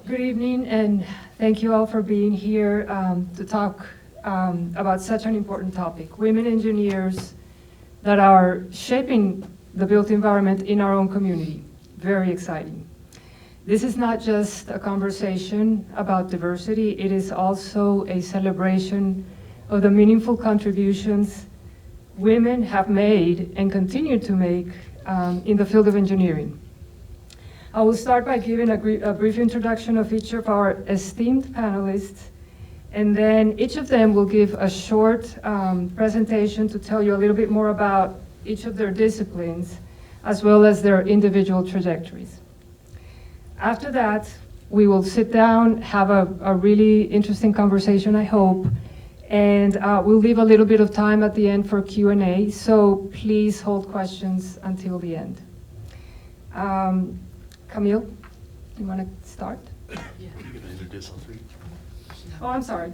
Good evening, and thank you all for being here to talk about such an important topic, women engineers that are shaping the built environment in our own community. Very exciting. This is not just a conversation about diversity, it is also a celebration of the meaningful contributions women have made and continue to make in the field of engineering. I will start by giving a brief introduction of each of our esteemed panelists, and then each of them will give a short presentation to tell you a little bit more about each of their disciplines, as well as their individual trajectories. After that, we will sit down, have a really interesting conversation, I hope, and we'll leave a little bit of time at the end for Q&A, so please hold questions until the end. Camille, you want to start? Yeah. You're going to introduce all three? Oh, I'm sorry.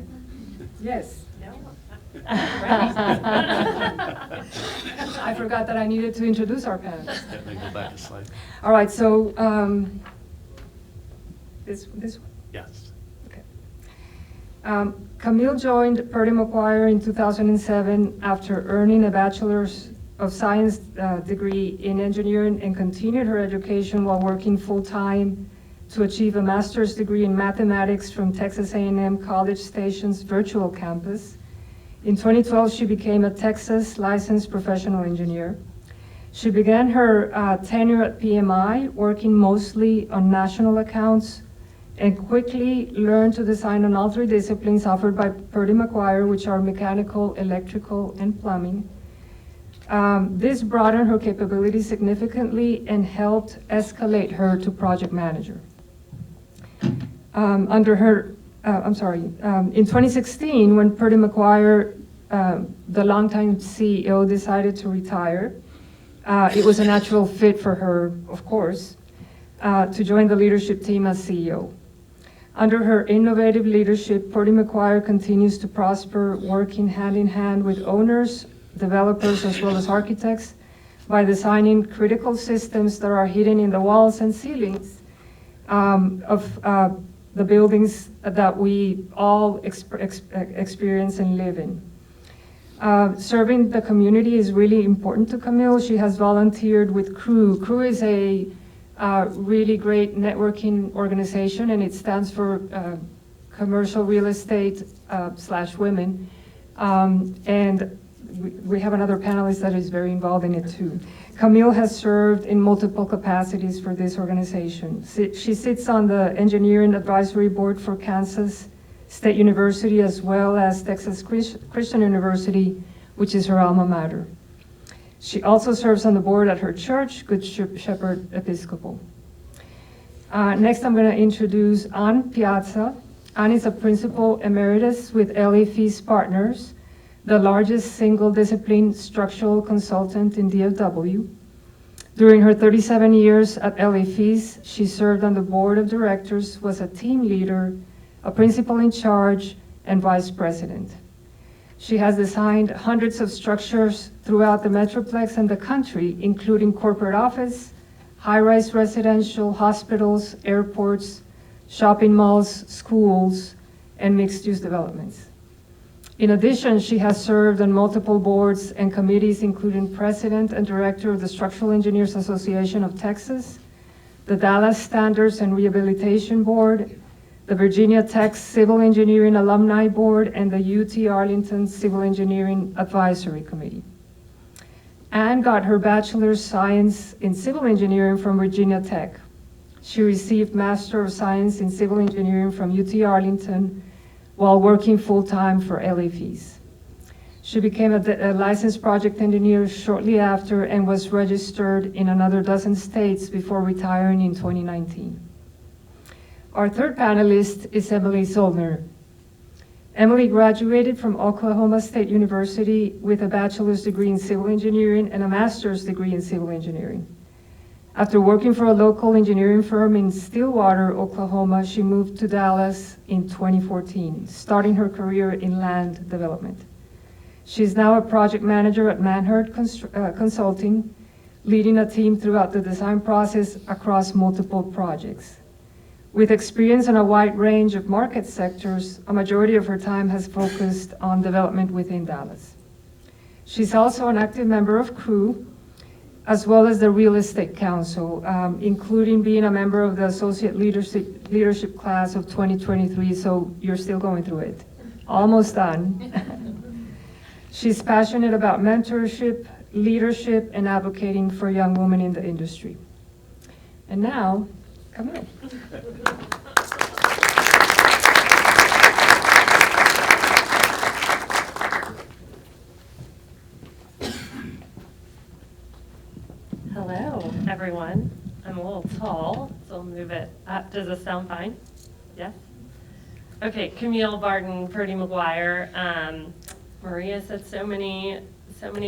Yes. No. I forgot that I needed to introduce our panelists. Yeah, then go back a slide. All right, so this one? Yes. Okay. Camille joined Purdy McGuire in 2007 after earning a Bachelor's of Science degree in engineering and continued her education while working full-time to achieve a master's degree in mathematics from Texas A&M College Station's virtual campus. In 2012, she became a Texas licensed professional engineer. She began her tenure at PMI, working mostly on national accounts, and quickly learned to design on all three disciplines offered by Purdy McGuire, which are mechanical, electrical, and plumbing. This broadened her capabilities significantly and helped escalate her to project manager. In 2016, when Purdy McGuire, the longtime CEO, decided to retire, it was a natural fit for her, of course, to join the leadership team as CEO. Under her innovative leadership, Purdy McGuire continues to prosper, working hand in hand with owners, developers, as well as architects, by designing critical systems that are hidden in the walls and ceilings of the buildings that we all experience and live in. Serving the community is really important to Camille. She has volunteered with CREW. CREW is a really great networking organization, and it stands for Commercial Real Estate / Women. And we have another panelist that is very involved in it too. Camille has served in multiple capacities for this organization. She sits on the Engineering Advisory Board for Kansas State University, as well as Texas Christian University, which is her alma mater. She also serves on the board at her church, Good Shepherd Episcopal. Next, I'm going to introduce Ann Piazza. Ann is a principal emeritus with LA Fees Partners, the largest single-discipline structural consultant in DFW. During her 37 years at LA Fees, she served on the board of directors, was a team leader, a principal in charge, and vice president. She has designed hundreds of structures throughout the Metroplex and the country, including corporate office, high-rise residential, hospitals, airports, shopping malls, schools, and mixed-use developments. In addition, she has served on multiple boards and committees, including president and director of the Structural Engineers Association of Texas, the Dallas Standards and Rehabilitation Board, the Virginia Tech Civil Engineering Alumni Board, and the UT Arlington Civil Engineering Advisory Committee. Ann got her Bachelor's of Science in Civil Engineering from Virginia Tech. She received Master of Science in Civil Engineering from UT Arlington while working full-time for LA Fees. She became a licensed project engineer shortly after and was registered in another dozen states before retiring in 2019. Our third panelist is Emily Zollner. Emily graduated from Oklahoma State University with a bachelor's degree in civil engineering and a master's degree in civil engineering. After working for a local engineering firm in Stillwater, Oklahoma, she moved to Dallas in 2014, starting her career in land development. She's now a project manager at Manhurt Consulting, leading a team throughout the design process across multiple projects. With experience in a wide range of market sectors, a majority of her time has focused on development within Dallas. She's also an active member of CREW, as well as the Real Estate Council, including being a member of the Associate Leadership Class of 2023, so you're still going through it. Almost done. She's passionate about mentorship, leadership, and advocating for young women in the industry. And now, Camille. Hello, everyone. I'm a little tall, so I'll move it up. Does this sound fine? Yes? Okay, Camille Barton, Purdy McGuire. Maria said so many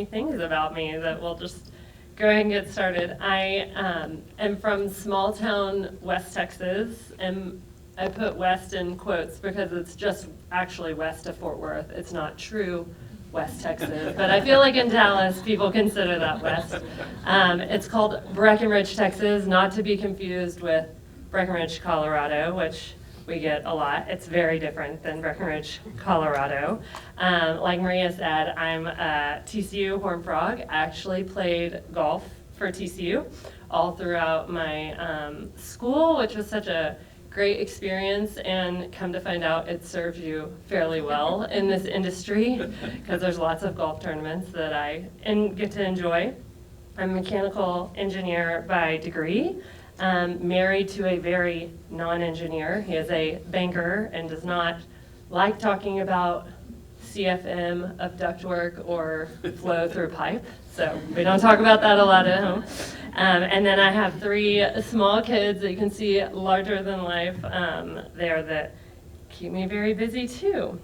things about me that we'll just go ahead and get started. I am from small town West Texas, and I put West in quotes because it's just actually west of Fort Worth. It's not true West Texas, but I feel like in Dallas, people consider that West. It's called Breckenridge, Texas, not to be confused with Breckenridge, Colorado, which we get a lot. It's very different than Breckenridge, Colorado. Like Maria said, I'm a TCU Horned Frog. I actually played golf for TCU all throughout my school, which was such a great experience, and come to find out it serves you fairly well in this industry because there's lots of golf tournaments that I get to enjoy. I'm a mechanical engineer by degree, married to a very non-engineer. He is a banker and does not like talking about CFM of ductwork or flow through pipe, so we don't talk about that a lot at home. And then I have 3 small kids that you can see larger than life there that keep me very busy too.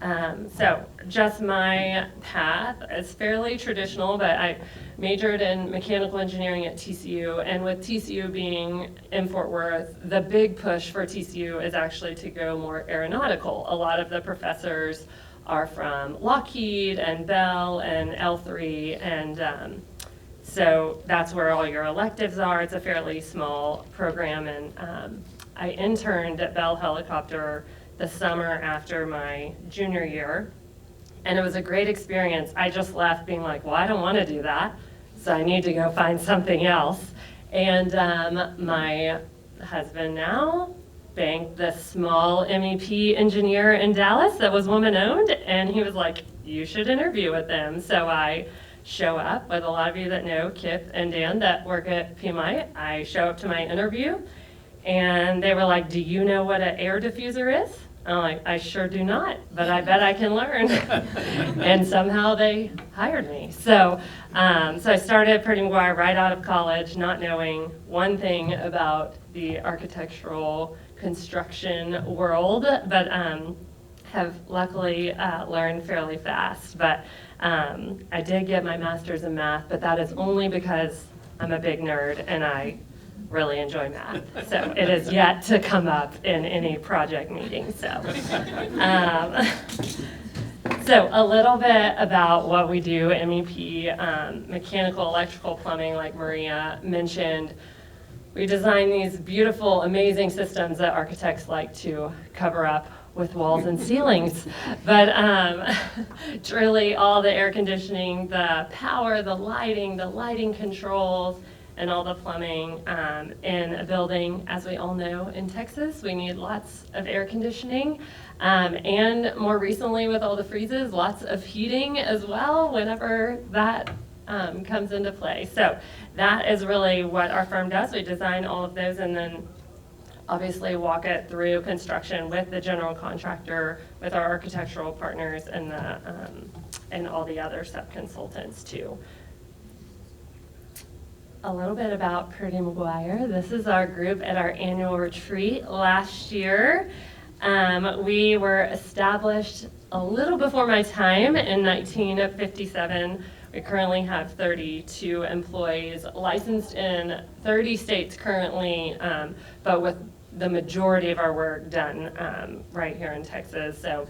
So just my path is fairly traditional, but I majored in mechanical engineering at TCU, and with TCU being in Fort Worth, the big push for TCU is actually to go more aeronautical. A lot of the professors are from Lockheed and Bell and L3, and so that's where all your electives are. It's a fairly small program, and I interned at Bell Helicopter the summer after my junior year, and it was a great experience. I just left being like, well, I don't want to do that, so I need to go find something else. And my husband now banked this small MEP engineer in Dallas that was woman-owned, and he was like, you should interview with them. So I show up with a lot of you that know Kip and Dan that work at PMI. I show up to my interview, and they were like, do you know what an air diffuser is? I'm like, I sure do not, but I bet I can learn. And somehow they hired me. So I started at Purdy McGuire right out of college, not knowing one thing about the architectural construction world, but have luckily learned fairly fast. But I did get my master's in math, but that is only because I'm a big nerd and I really enjoy math. So it is yet to come up in any project meeting. So a little bit about what we do, MEP, mechanical, electrical, plumbing, like Maria mentioned. We design these beautiful, amazing systems that architects like to cover up with walls and ceilings. But it's really all the air conditioning, the power, the lighting controls, and all the plumbing in a building. As we all know, in Texas, we need lots of air conditioning. And more recently with all the freezes, lots of heating as well whenever that comes into play. So that is really what our firm does. We design all of those and then obviously walk it through construction with the general contractor, with our architectural partners, and all the other sub-consultants too. A little bit about Purdy McGuire. This is our group at our annual retreat last year. We were established a little before my time in 1957. We currently have 32 employees licensed in 30 states currently, but with the majority of our work done right here in Texas. So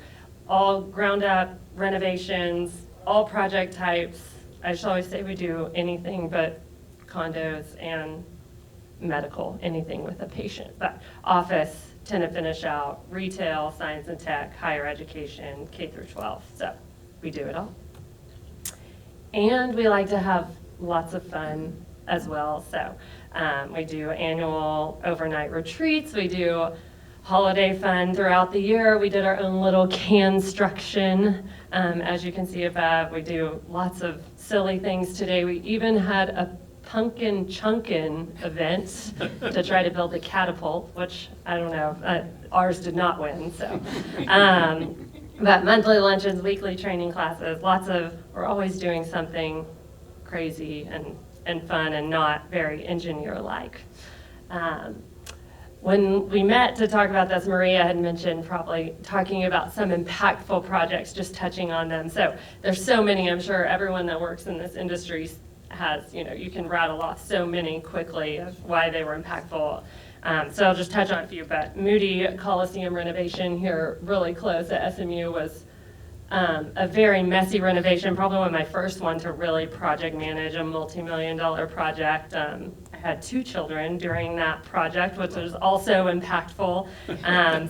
all ground up renovations, all project types. I just always say we do anything but condos and medical, anything with a patient, but office, tend to finish out, retail, science and tech, higher education, K through 12. So we do it all. And we like to have lots of fun as well. So we do annual overnight retreats. We do holiday fun throughout the year. We did our own little construction. As you can see above, we do lots of silly things today. We even had a pumpkin chunkin event to try to build a catapult, which I don't know, ours did not win. So, but monthly luncheons, weekly training classes, we're always doing something crazy and fun and not very engineer-like. When we met to talk about this, Maria had mentioned probably talking about some impactful projects, just touching on them. So there's so many, I'm sure everyone that works in this industry has, you can rattle off so many quickly of why they were impactful. So I'll just touch on a few, but Moody Coliseum renovation here really close at SMU was a very messy renovation, probably one of my first one to really project manage a multi-million-dollar project. I had 2 children during that project, which was also impactful.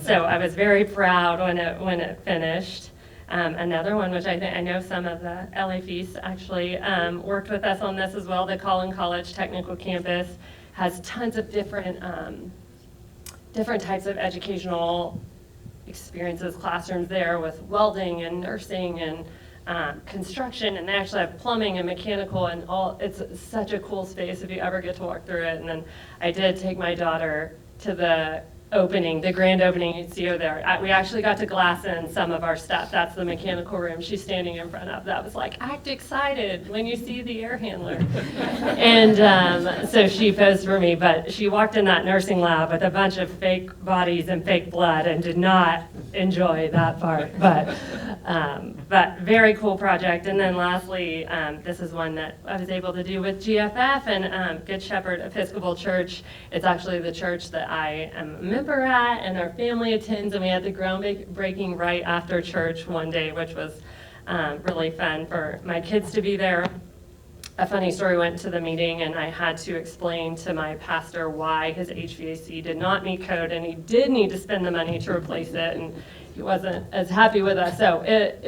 So I was very proud when it finished. Another one, which I know some of the LA Feast actually worked with us on this as well, the Collin College Technical Campus has tons of different types of educational experiences, classrooms there with welding and nursing and construction, and they actually have plumbing and mechanical and all. It's such a cool space if you ever get to walk through it. And then I did take my daughter to the grand opening. You'd see her there. We actually got to glass in some of our stuff. That's the mechanical room she's standing in front of. That was like, act excited when you see the air handler. And so she posed for me, but she walked in that nursing lab with a bunch of fake bodies and fake blood and did not enjoy that part. But very cool project. And then lastly, this is one that I was able to do with GFF and Good Shepherd Episcopal Church. It's actually the church that I am a member at and our family attends, and we had the groundbreaking right after church one day, which was really fun for my kids to be there. A funny story, went to the meeting and I had to explain to my pastor why his HVAC did not meet code and he did need to spend the money to replace it, and he wasn't as happy with us. So it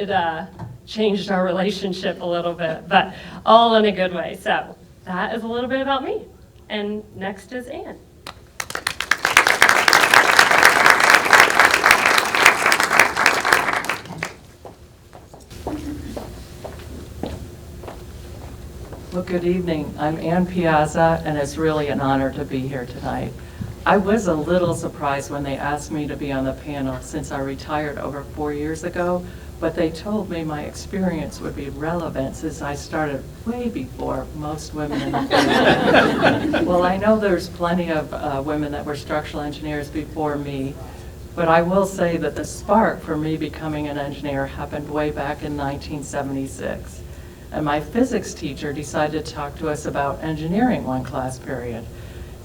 changed our relationship a little bit, but all in a good way. So that is a little bit about me. And next is Ann. Well, good evening. I'm Ann Piazza, and it's really an honor to be here tonight. I was a little surprised when they asked me to be on the panel since I retired over 4 years ago, but they told me my experience would be relevant since I started way before most women in the field. Well, I know there's plenty of women that were structural engineers before me, but I will say that the spark for me becoming an engineer happened way back in 1976. And my physics teacher decided to talk to us about engineering one class period.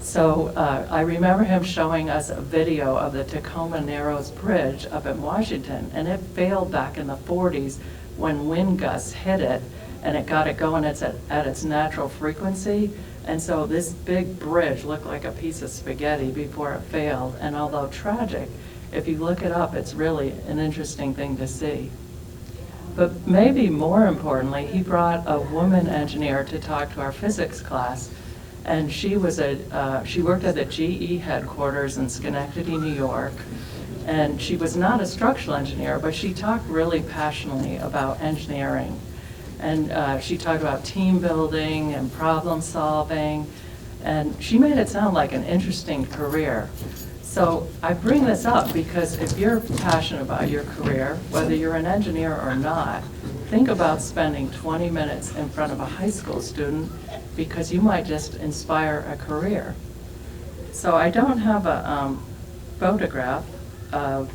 So I remember him showing us a video of the Tacoma Narrows Bridge up in Washington, and it failed back in the 40s when wind gusts hit it, and it got it going at its natural frequency. And so this big bridge looked like a piece of spaghetti before it failed. And although tragic, if you look it up, it's really an interesting thing to see. But maybe more importantly, he brought a woman engineer to talk to our physics class. And she worked at the GE headquarters in Schenectady, New York. And she was not a structural engineer, but she talked really passionately about engineering. And she talked about team building and problem solving. And she made it sound like an interesting career. So I bring this up because if you're passionate about your career, whether you're an engineer or not, think about spending 20 minutes in front of a high school student because you might just inspire a career. So I don't have a photograph of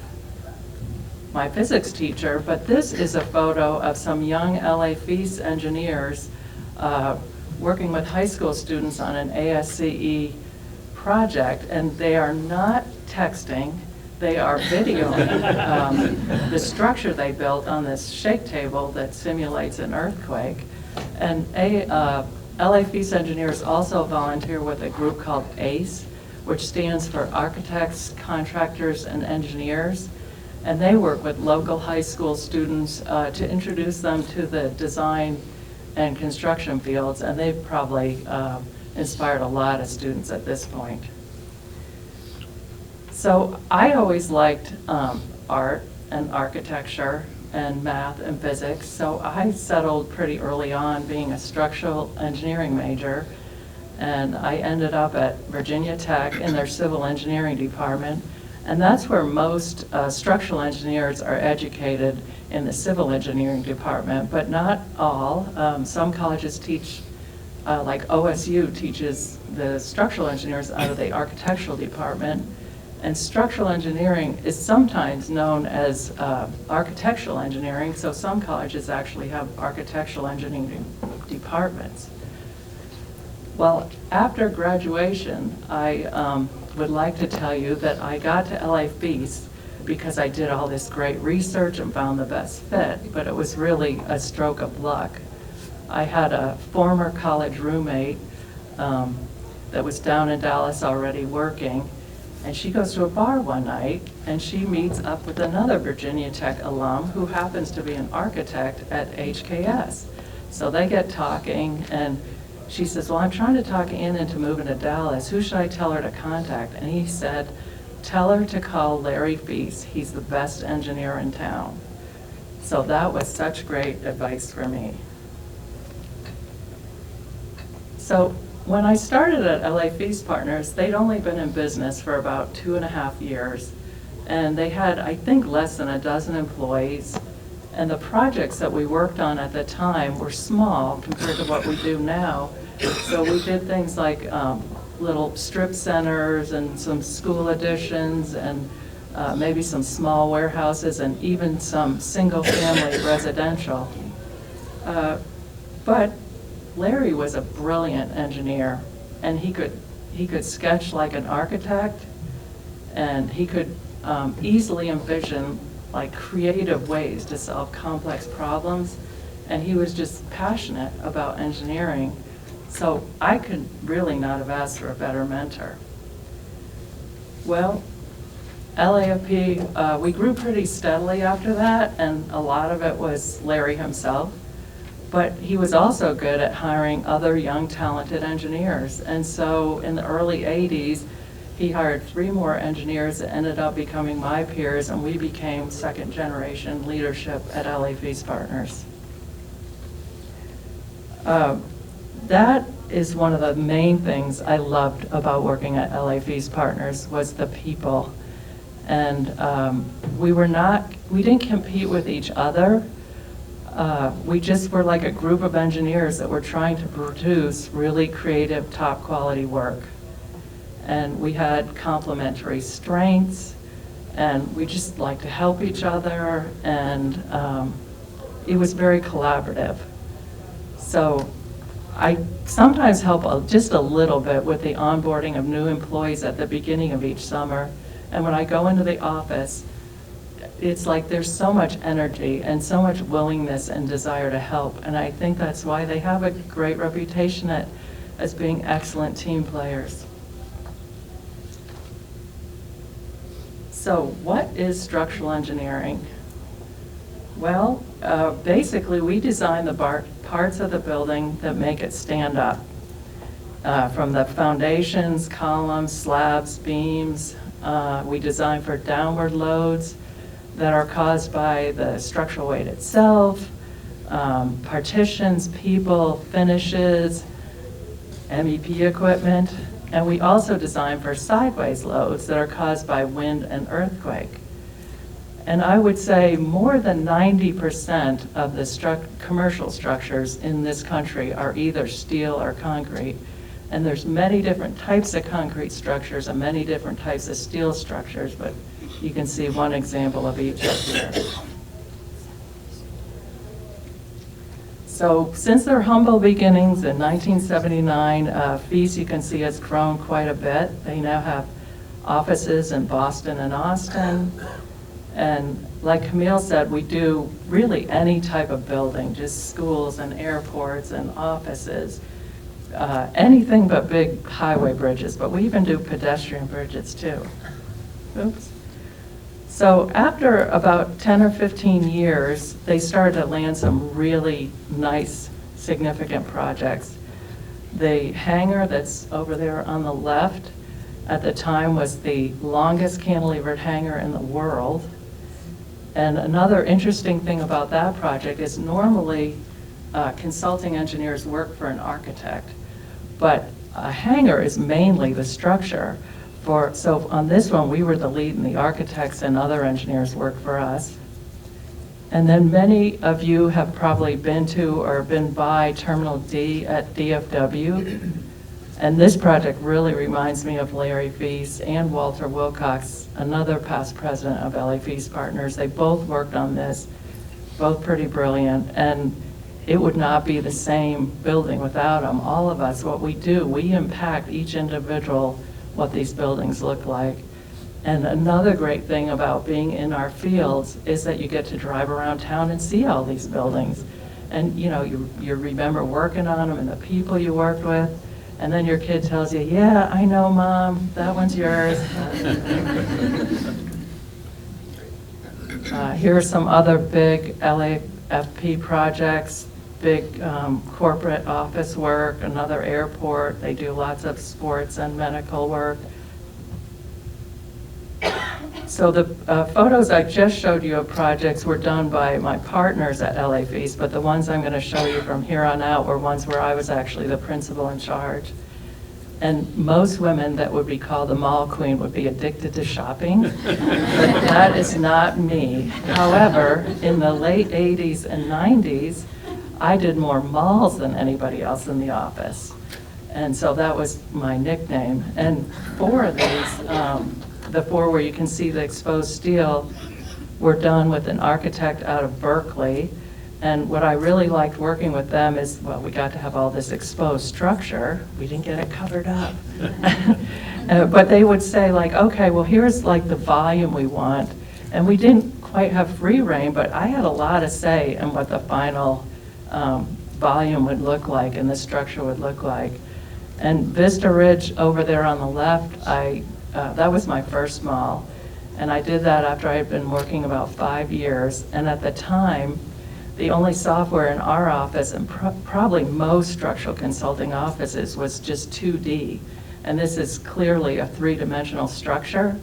my physics teacher, but this is a photo of some young LA Feast engineers working with high school students on an ASCE project, and they are not texting, they are videoing the structure they built on this shake table that simulates an earthquake. And LA Feast engineers also volunteer with a group called ACE, which stands for Architects, Contractors, and Engineers. And they work with local high school students to introduce them to the design and construction fields, and they've probably inspired a lot of students at this point. So I always liked art and architecture and math and physics, so I settled pretty early on being a structural engineering major, and I ended up at Virginia Tech in their civil engineering department, and that's where most structural engineers are educated, in the civil engineering department, but not all. Some colleges teach, like OSU teaches the structural engineers out of the architectural department. And structural engineering is sometimes known as architectural engineering, so some colleges actually have architectural engineering departments. Well, after graduation, I would like to tell you that I got to LA Feast because I did all this great research and found the best fit, but it was really a stroke of luck. I had a former college roommate that was down in Dallas already working, and she goes to a bar one night, and she meets up with another Virginia Tech alum who happens to be an architect at HKS. So they get talking, and she says, well, I'm trying to talk Ann into moving to Dallas. Who should I tell her to contact? And he said, tell her to call Larry Feast. He's the best engineer in town. So that was such great advice for me. So when I started at LA Feast Partners, they'd only been in business for about 2.5 years. And they had, I think, less than a dozen employees. And the projects that we worked on at the time were small compared to what we do now. So we did things like little strip centers and some school additions and maybe some small warehouses and even some single-family residential. But Larry was a brilliant engineer, and he could sketch like an architect, and he could easily envision like creative ways to solve complex problems, and he was just passionate about engineering. So I could really not have asked for a better mentor. Well, LAFP, we grew pretty steadily after that, and a lot of it was Larry himself. But he was also good at hiring other young, talented engineers. And so in the early 80s, he hired 3 more engineers that ended up becoming my peers, and we became second-generation leadership at LA Feast Partners. That is one of the main things I loved about working at LA Feast Partners was the people. And we didn't compete with each other. We just were like a group of engineers that were trying to produce really creative, top quality work. And we had complementary strengths, and we just liked to help each other, and it was very collaborative. So I sometimes help just a little bit with the onboarding of new employees at the beginning of each summer. And when I go into the office, it's like there's so much energy and so much willingness and desire to help. And I think that's why they have a great reputation as being excellent team players. So what is structural engineering? Well, basically we design the parts of the building that make it stand up. From the foundations, columns, slabs, beams, we design for downward loads that are caused by the structural weight itself, partitions, people, finishes, MEP equipment, and we also design for sideways loads that are caused by wind and earthquake. And I would say more than 90% of the commercial structures in this country are either steel or concrete. And there's many different types of concrete structures and many different types of steel structures, but you can see one example of each up here. So since their humble beginnings in 1979, Feast, you can see, has grown quite a bit. They now have offices in Boston and Austin. And like Camille said, we do really any type of building, just schools and airports and offices. anything but big highway bridges, but we even do pedestrian bridges too. Oops. So after about 10 or 15 years, they started to land some really nice, significant projects. The hangar that's over there on the left at the time was the longest cantilevered hangar in the world. And another interesting thing about that project is normally consulting engineers work for an architect, but a hangar is mainly the structure. So on this one, we were the lead and the architects and other engineers worked for us. And then many of you have probably been to or been by Terminal D at DFW. And this project really reminds me of Larry Feast and Walter Wilcox, another past president of LA Feast Partners. They both worked on this, both pretty brilliant. And it would not be the same building without them. All of us, what we do, we impact each individual what these buildings look like. And another great thing about being in our fields is that you get to drive around town and see all these buildings. And you remember working on them and the people you worked with. And then your kid tells you, yeah, I know, Mom, that one's yours. Here are some other big LAFP projects, big corporate office work, another airport. They do lots of sports and medical work. So the photos I just showed you of projects were done by my partners at LA Feast, but the ones I'm going to show you from here on out were ones where I was actually the principal in charge. And most women that would be called the mall queen would be addicted to shopping, but that is not me. However, in the late 80s and 90s, I did more malls than anybody else in the office. And so that was my nickname. And 4 of these, the 4 where you can see the exposed steel, were done with an architect out of Berkeley. And what I really liked working with them is, well, we got to have all this exposed structure. We didn't get it covered up. But they would say, like, okay, well, here's like the volume we want. And we didn't quite have free reign, but I had a lot to say in what the final volume would look like and the structure would look like. And Vista Ridge over there on the left, that was my first mall. And I did that after I had been working about 5 years. And at the time, the only software in our office, and probably most structural consulting offices, was just 2D. And this is clearly a 3-dimensional structure.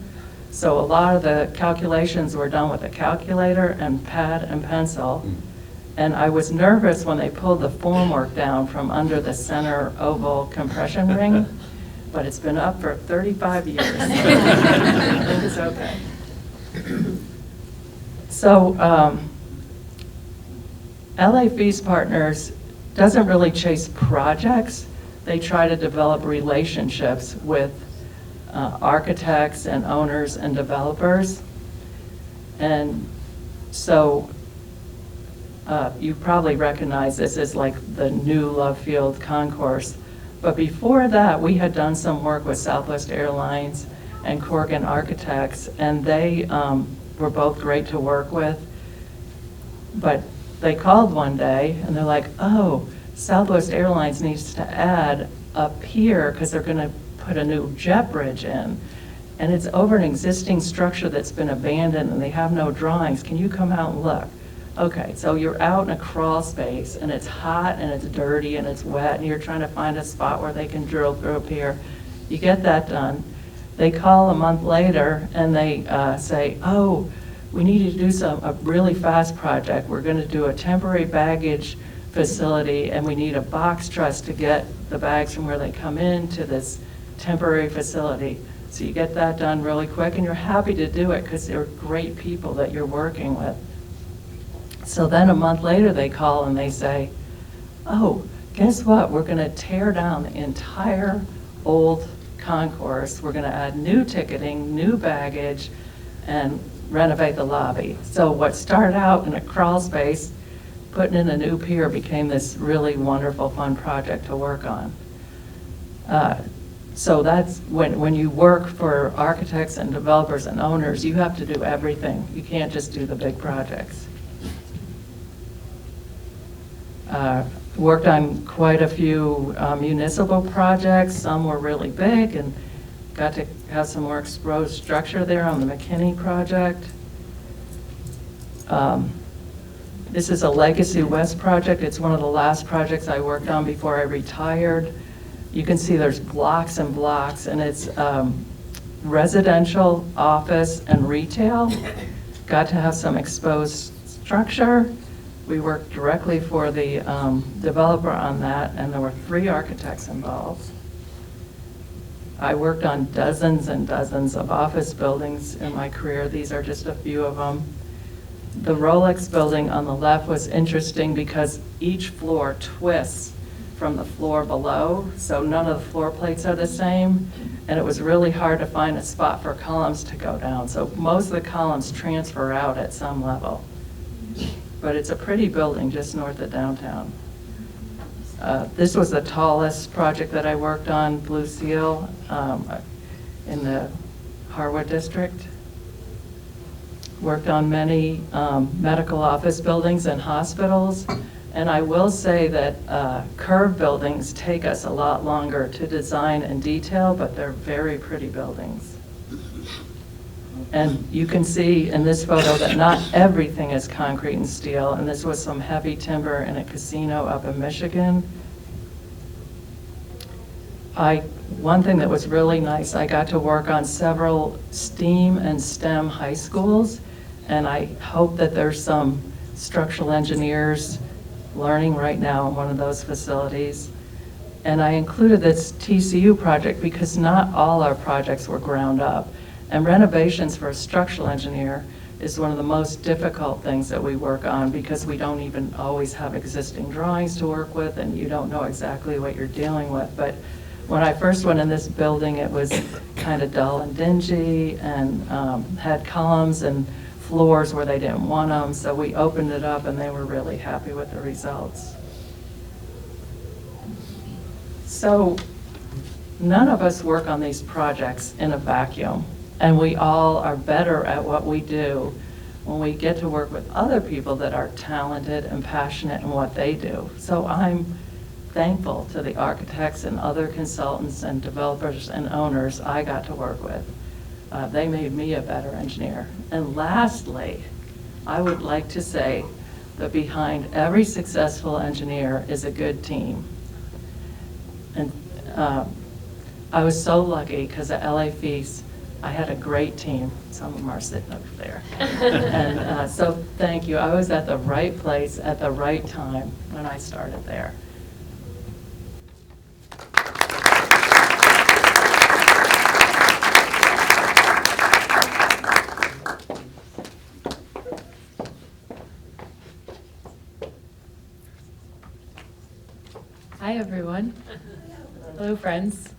So a lot of the calculations were done with a calculator and pad and pencil. And I was nervous when they pulled the formwork down from under the center oval compression ring, but it's been up for 35 years. It is okay. So LA Feast Partners doesn't really chase projects. They try to develop relationships with architects and owners and developers. And so you probably recognize this as like the new Love Field concourse. But before that, we had done some work with Southwest Airlines and Corgan Architects, and they were both great to work with. But they called one day and they're like, oh, Southwest Airlines needs to add a pier because they're going to put a new jet bridge in. And it's over an existing structure that's been abandoned and they have no drawings. Can you come out and look? Okay, so you're out in a crawl space and it's hot and it's dirty and it's wet and you're trying to find a spot where they can drill through a pier. You get that done. They call a month later and they say, oh, we need you to do a really fast project. We're going to do a temporary baggage facility and we need a box truss to get the bags from where they come in to this temporary facility. So you get that done really quick and you're happy to do it because they're great people that you're working with. So then a month later they call and they say, oh, guess what? We're going to tear down the entire old concourse. We're going to add new ticketing, new baggage, and renovate the lobby. So what started out in a crawl space, putting in a new pier, became this really wonderful, fun project to work on. So that's when you work for architects and developers and owners, you have to do everything. You can't just do the big projects. Worked on quite a few municipal projects. Some were really big and got to have some more exposed structure there on the McKinney project. This is a Legacy West project. It's one of the last projects I worked on before I retired. You can see there's blocks and blocks, and it's residential, office, and retail. Got to have some exposed structure. We worked directly for the developer on that, and there were 3 architects involved. I worked on dozens and dozens of office buildings in my career. These are just a few of them. The Rolex building on the left was interesting because each floor twists from the floor below, so none of the floor plates are the same, and it was really hard to find a spot for columns to go down. So most of the columns transfer out at some level. But it's a pretty building just north of downtown. This was the tallest project that I worked on, Blue Seal, in the Harwood district. Worked on many medical office buildings and hospitals. And I will say that curved buildings take us a lot longer to design and detail, but they're very pretty buildings. And you can see in this photo that not everything is concrete and steel, and this was some heavy timber in a casino up in Michigan. One thing that was really nice, I got to work on several STEAM and STEM high schools, and I hope that there's some structural engineers learning right now in one of those facilities. And I included this TCU project because not all our projects were ground up. And renovations for a structural engineer is one of the most difficult things that we work on because we don't even always have existing drawings to work with and you don't know exactly what you're dealing with. But when I first went in this building, it was kind of dull and dingy and had columns and floors where they didn't want them. So we opened it up and they were really happy with the results. So none of us work on these projects in a vacuum. And we all are better at what we do when we get to work with other people that are talented and passionate in what they do. So I'm thankful to the architects and other consultants and developers and owners I got to work with. They made me a better engineer. And lastly, I would like to say that behind every successful engineer is a good team. And I was so lucky because at LA Feast, I had a great team. Some of them are sitting up there. And so thank you. I was at the right place at the right time when I started there. Hi, everyone. Hello, friends.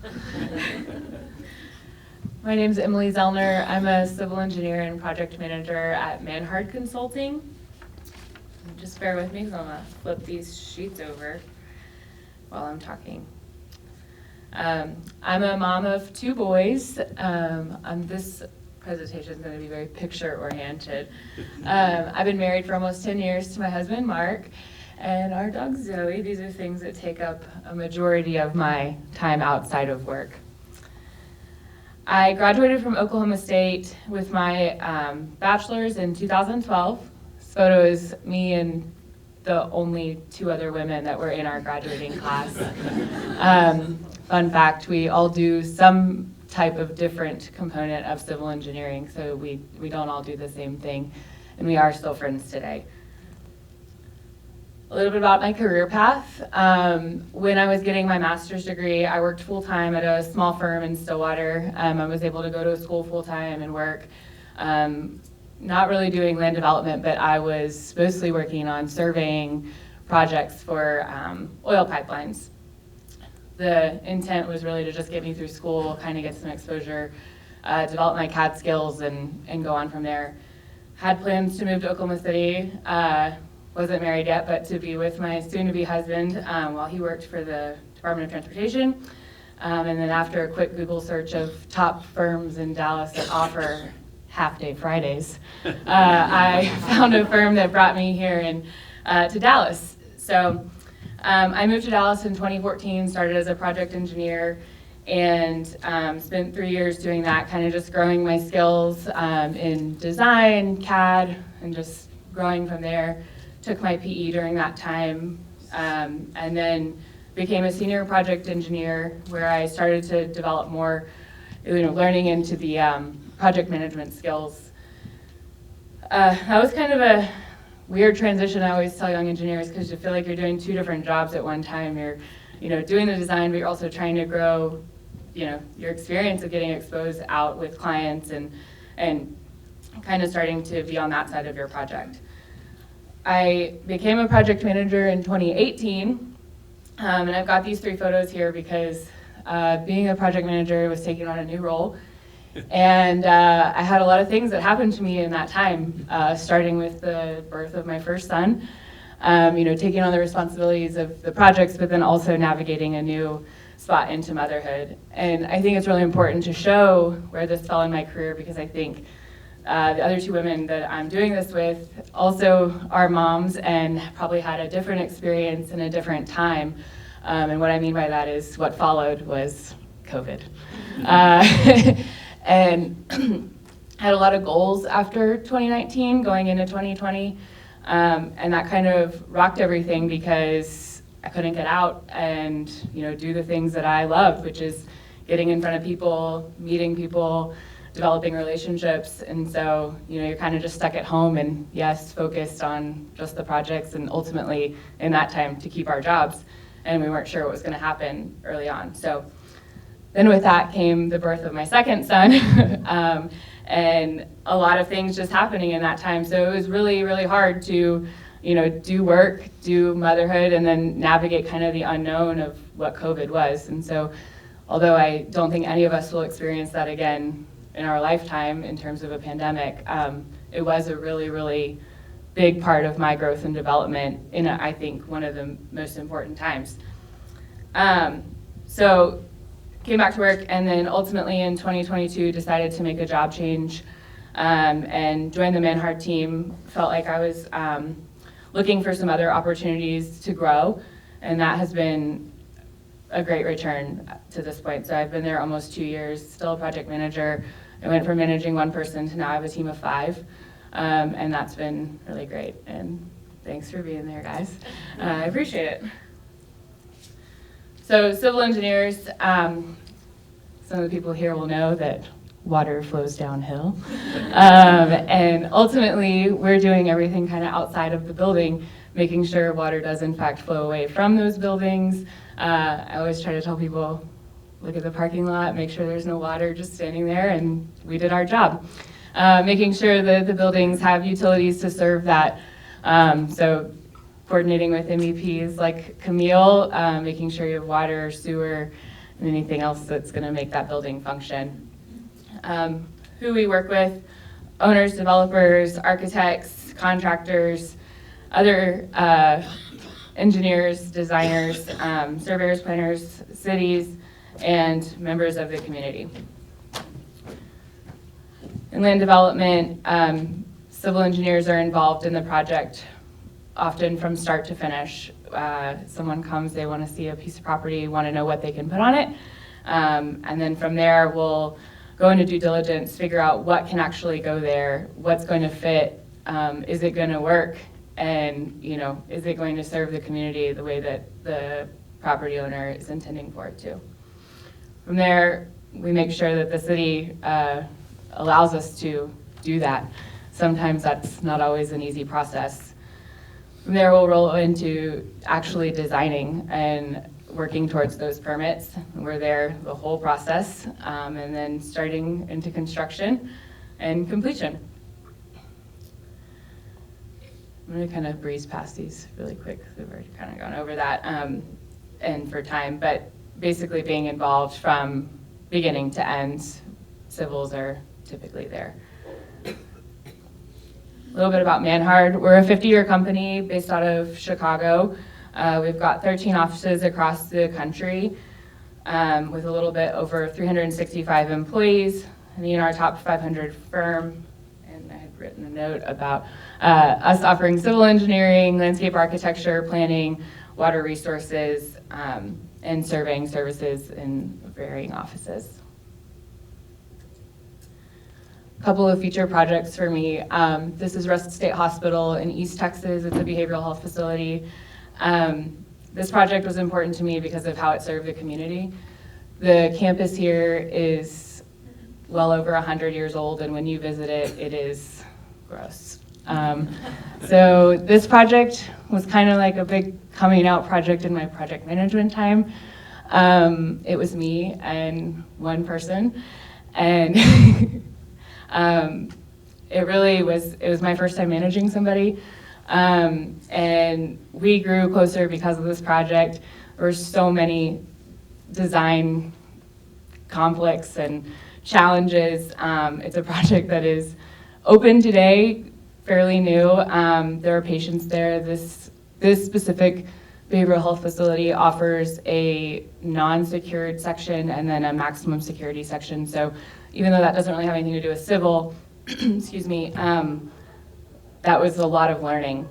My name's Emily Zellner. I'm a civil engineer and project manager at Manhard Consulting. Just bear with me because I'm gonna flip these sheets over while I'm talking. I'm a mom of 2 boys. This presentation is going to be very picture-oriented. I've been married for almost 10 years to my husband, Mark, and our dog, Zoe. These are things that take up a majority of my time outside of work. I graduated from Oklahoma State with my bachelor's in 2012. This photo is me and the only 2 other women that were in our graduating class. Fun fact, we all do some type of different component of civil engineering, so we don't all do the same thing, and we are still friends today. A little bit about my career path. When I was getting my master's degree, I worked full-time at a small firm in Stillwater. I was able to go to school full-time and work, not really doing land development, but I was mostly working on surveying projects for oil pipelines. The intent was really to just get me through school, kind of get some exposure, develop my CAD skills, and go on from there. Had plans to move to Oklahoma City. Wasn't married yet, but to be with my soon-to-be husband while he worked for the Department of Transportation. And then after a quick Google search of top firms in Dallas that offer half-day Fridays, I found a firm that brought me here to Dallas. So I moved to Dallas in 2014, started as a project engineer, and spent 3 years doing that, kind of just growing my skills in design, CAD, and just growing from there. Took my PE during that time, and then became a senior project engineer, where I started to develop more, learning into the project management skills. That was kind of a weird transition. I always tell young engineers, because you feel like you're doing 2 different jobs at one time. You're, doing the design, but you're also trying to grow, your experience of getting exposed out with clients and kind of starting to be on that side of your project. I became a project manager in 2018, and I've got these 3 photos here because being a project manager was taking on a new role. And I had a lot of things that happened to me in that time, starting with the birth of my first son, taking on the responsibilities of the projects, but then also navigating a new spot into motherhood. And I think it's really important to show where this fell in my career, because I think the other 2 women that I'm doing this with also are moms and probably had a different experience in a different time. And what I mean by that is what followed was COVID. And had a lot of goals after 2019 going into 2020, and that kind of rocked everything, because I couldn't get out and do the things that I loved, which is getting in front of people, meeting people, developing relationships. And so you're kind of just stuck at home and, yes, focused on just the projects, and ultimately in that time to keep our jobs, and we weren't sure what was going to happen early on. So then with that came the birth of my second son, and a lot of things just happening in that time. So it was really, really hard to, do work, do motherhood, and then navigate kind of the unknown of what COVID was. And so although I don't think any of us will experience that again in our lifetime in terms of a pandemic, it was a really, really big part of my growth and development in, I think, one of the most important times. So came back to work, and then ultimately in 2022 decided to make a job change and joined the Manhart team. Felt like I was looking for some other opportunities to grow, and that has been a great return to this point. So I've been there almost 2 years, still a project manager. I went from managing 1 person to now I have a team of 5, and that's been really great. And thanks for being there, guys. I appreciate it. So civil engineers, some of the people here will know that water flows downhill. And ultimately, we're doing everything kind of outside of the building, making sure water does in fact flow away from those buildings. I always try to tell people, look at the parking lot, make sure there's no water just standing there, and we did our job. Making sure that the buildings have utilities to serve that. So coordinating with MEPs like Camille, making sure you have water, sewer, and anything else that's going to make that building function. Who we work with: owners, developers, architects, contractors, other engineers, designers, surveyors, planners, cities, and members of the community. In land development, civil engineers are involved in the project often from start to finish. Someone comes, they want to see a piece of property, want to know what they can put on it, and then from there we'll go into due diligence, figure out what can actually go there, what's going to fit, is it going to work, and is it going to serve the community the way that the property owner is intending for it to. From there, we make sure that the city allows us to do that. Sometimes that's not always an easy process. From there, we'll roll into actually designing and working towards those permits. We're there the whole process, and then starting into construction and completion. I'm going to kind of breeze past these really quick because we've already kind of gone over that and for time, but basically being involved from beginning to end. Civils are typically there. A little bit about Manhart. We're a 50-year company based out of Chicago. We've got 13 offices across the country with a little bit over 365 employees. And in our top 500 firm, and I had written a note about us offering civil engineering, landscape architecture, planning, water resources, and surveying services in varying offices. A couple of future projects for me. This is Rusk State Hospital in East Texas. It's a behavioral health facility. This project was important to me because of how it served the community. The campus here is well over 100 years old, and when you visit it, it is gross. So this project was kind of like a big coming out project in my project management time. It was me and one person, and it was my first time managing somebody. And we grew closer because of this project. There were so many design conflicts and challenges. It's a project that is open today, fairly new. There are patients there. This specific behavioral health facility offers a non-secured section and then a maximum security section. So even though that doesn't really have anything to do with civil, excuse me, that was a lot of learning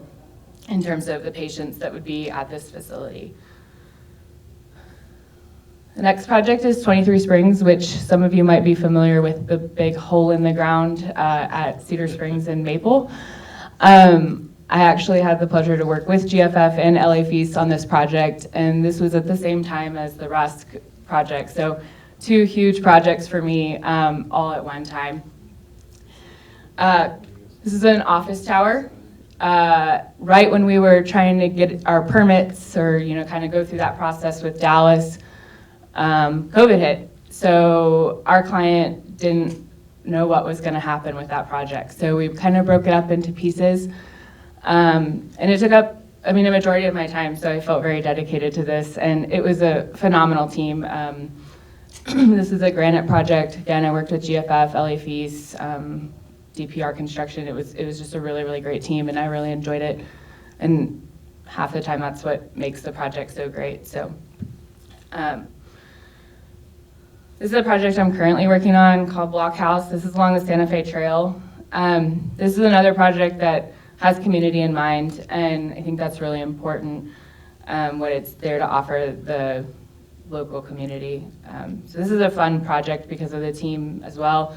in terms of the patients that would be at this facility. The next project is 23 Springs, which some of you might be familiar with, the big hole in the ground at Cedar Springs and Maple. I actually had the pleasure to work with GFF and LA Feast on this project, and this was at the same time as the Rusk project. So 2 huge projects for me all at one time. This is an office tower. Right when we were trying to get our permits or kind of go through that process with Dallas, COVID hit. So our client didn't know what was going to happen with that project. So we kind of broke it up into pieces. And it took up, a majority of my time, so I felt very dedicated to this. And it was a phenomenal team. This is a granite project. Again, I worked with GFF, LA Feast, DPR Construction. It was just a really, really great team, and I really enjoyed it. And half the time, that's what makes the project so great. So this is a project I'm currently working on called Blockhouse. This is along the Santa Fe Trail. This is another project that has community in mind, and I think that's really important, what it's there to offer the local community. So this is a fun project because of the team as well.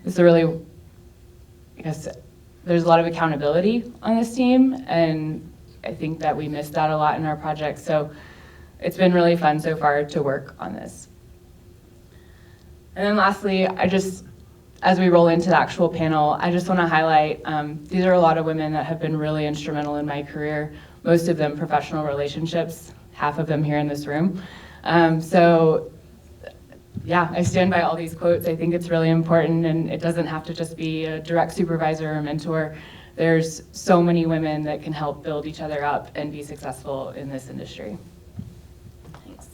This is really, I guess, there's a lot of accountability on this team, and I think that we missed that a lot in our project. So it's been really fun so far to work on this. And then lastly, as we roll into the actual panel, I just want to highlight, these are a lot of women that have been really instrumental in my career, most of them professional relationships, half of them here in this room. So yeah, I stand by all these quotes. I think it's really important, and it doesn't have to just be a direct supervisor or mentor. There's so many women that can help build each other up and be successful in this industry. Thanks.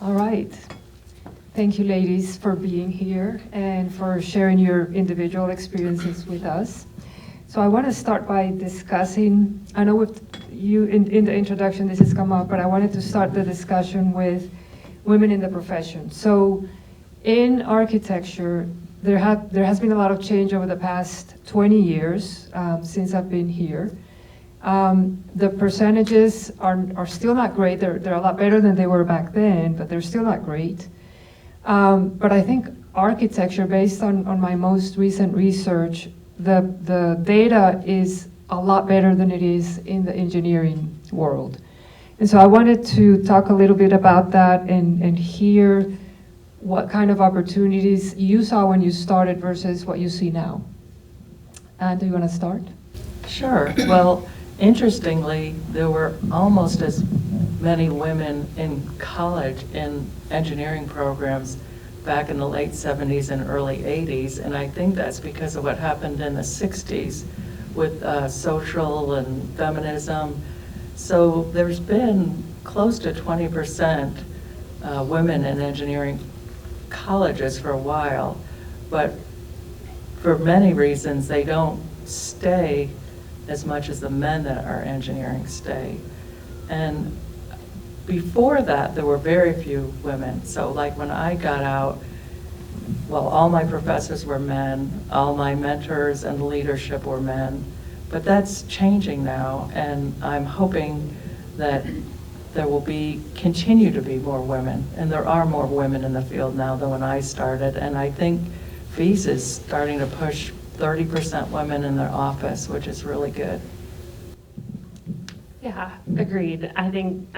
All right. Thank you, ladies, for being here and for sharing your individual experiences with us. So I want to start by discussing, I know with you in the introduction this has come up, but I wanted to start the discussion with women in the profession. So in architecture, there has been a lot of change over the past 20 years since I've been here. The percentages are still not great. They're a lot better than they were back then, but they're still not great. But I think architecture, based on my most recent research, the data is a lot better than it is in the engineering world. And so I wanted to talk a little bit about that and hear what kind of opportunities you saw when you started versus what you see now. Do you want to start? Sure. Well, interestingly, there were almost as many women in college in engineering programs back in the late 70s and early 80s, and I think that's because of what happened in the 60s with social and feminism. So there's been close to 20% women in engineering colleges for a while, but for many reasons they don't stay as much as the men that are engineering stay. And before that, there were very few women. So like when I got out, well, all my professors were men, all my mentors and leadership were men, but that's changing now, and I'm hoping that there will continue to be more women, and there are more women in the field now than when I started, and I think FEAS is starting to push 30% women in their office, which is really good. Yeah, agreed. I think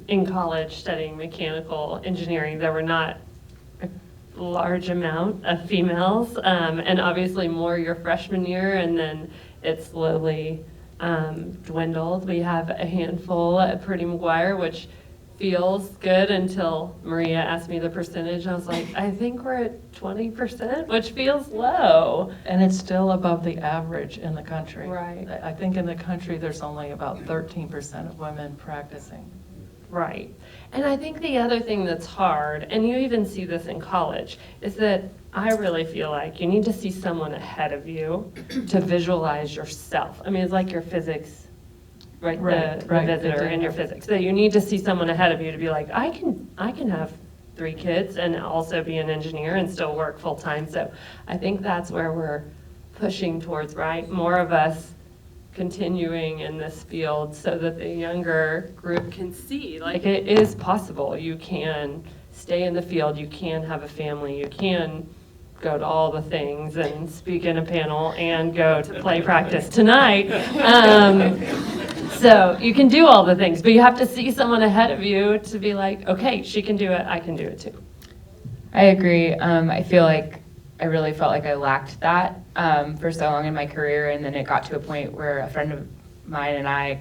in college studying mechanical engineering, there were not a large amount of females, and obviously more your freshman year, and then it slowly dwindled. We have a handful at Purdy McGuire, which feels good until Maria asked me the percentage. I was like, I think we're at 20%, which feels low. And it's still above the average in the country. Right. I think in the country, there's only about 13% of women practicing. Right. And I think the other thing that's hard, and you even see this in college, is that I really feel like you need to see someone ahead of you to visualize yourself. I mean, it's like your physics, right? Right, The right. visitor in your physics. So you need to see someone ahead of you to be like, I can have 3 kids and also be an engineer and still work full time. So I think that's where we're pushing towards, right? More of us continuing in this field so that the younger group can see, like, it is possible. You can stay in the field, you can have a family, you can go to all the things and speak in a panel and go to play practice tonight. So you can do all the things, but you have to see someone ahead of you to be like, okay, she can do it, I can do it too. I agree. I feel like I really felt like I lacked that for so long in my career, and then it got to a point where a friend of mine and I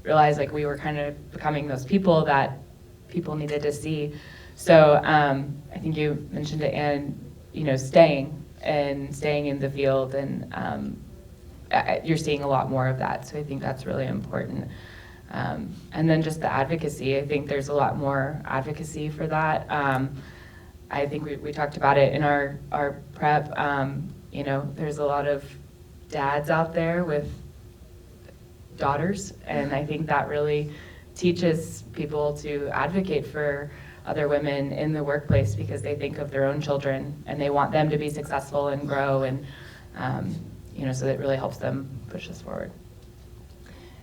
realized like we were kind of becoming those people that people needed to see. So I think you mentioned it, and staying in the field, and you're seeing a lot more of that. So I think that's really important. And then just the advocacy. I think there's a lot more advocacy for that. I think we talked about it in our prep. There's a lot of dads out there with daughters, and I think that really teaches people to advocate for other women in the workplace because they think of their own children and they want them to be successful and grow, and so that really helps them push us forward.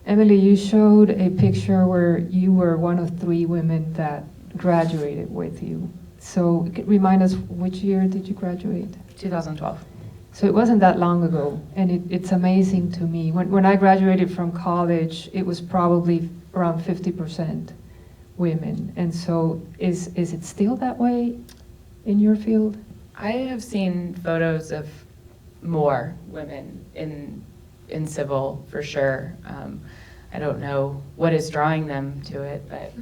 Emily, you showed a picture where you were one of 3 women that graduated with you. So remind us, which year did you graduate? 2012. So it wasn't that long ago, and it's amazing to me. When I graduated from college, it was probably around 50% women. And so is it still that way in your field? I have seen photos of more women in civil, for sure. I don't know what is drawing them to it, but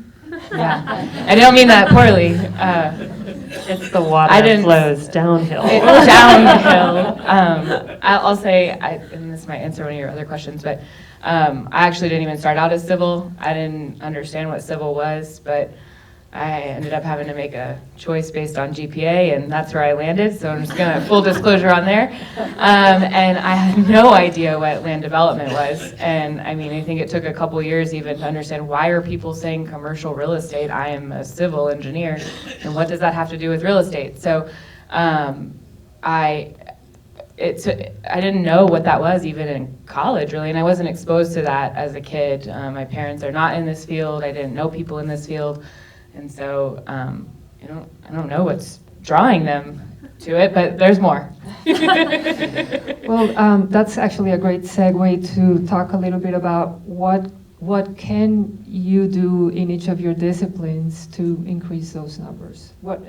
yeah. I don't mean that poorly. It's the water I didn't- flows downhill. It's downhill. I'll say, and this might answer one of your other questions, but I actually didn't even start out as civil. I didn't understand what civil was, but I ended up having to make a choice based on GPA, and that's where I landed, so I'm just going to full disclosure on there. And I had no idea what land development was, and I think it took a couple years even to understand why are people saying commercial real estate. I am a civil engineer, and what does that have to do with real estate? So I didn't know what that was even in college, really, and I wasn't exposed to that as a kid. My parents are not in this field. I didn't know people in this field. And so I don't know what's drawing them to it, but there's more. Well, that's actually a great segue to talk a little bit about what can you do in each of your disciplines to increase those numbers? What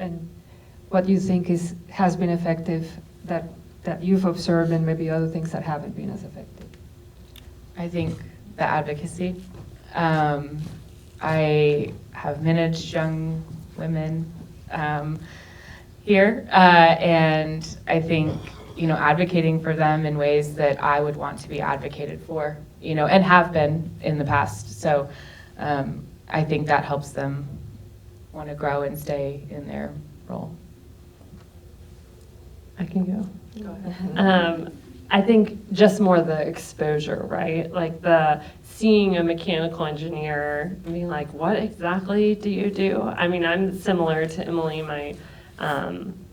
you think has been effective that you've observed, and maybe other things that haven't been as effective? I think the advocacy. I have managed young women here, and I think, advocating for them in ways that I would want to be advocated for, and have been in the past. So I think that helps them want to grow and stay in their role. I can go. Go ahead. I think just more the exposure, right? Like the seeing a mechanical engineer and being like, what exactly do you do? I mean, I'm similar to Emily. My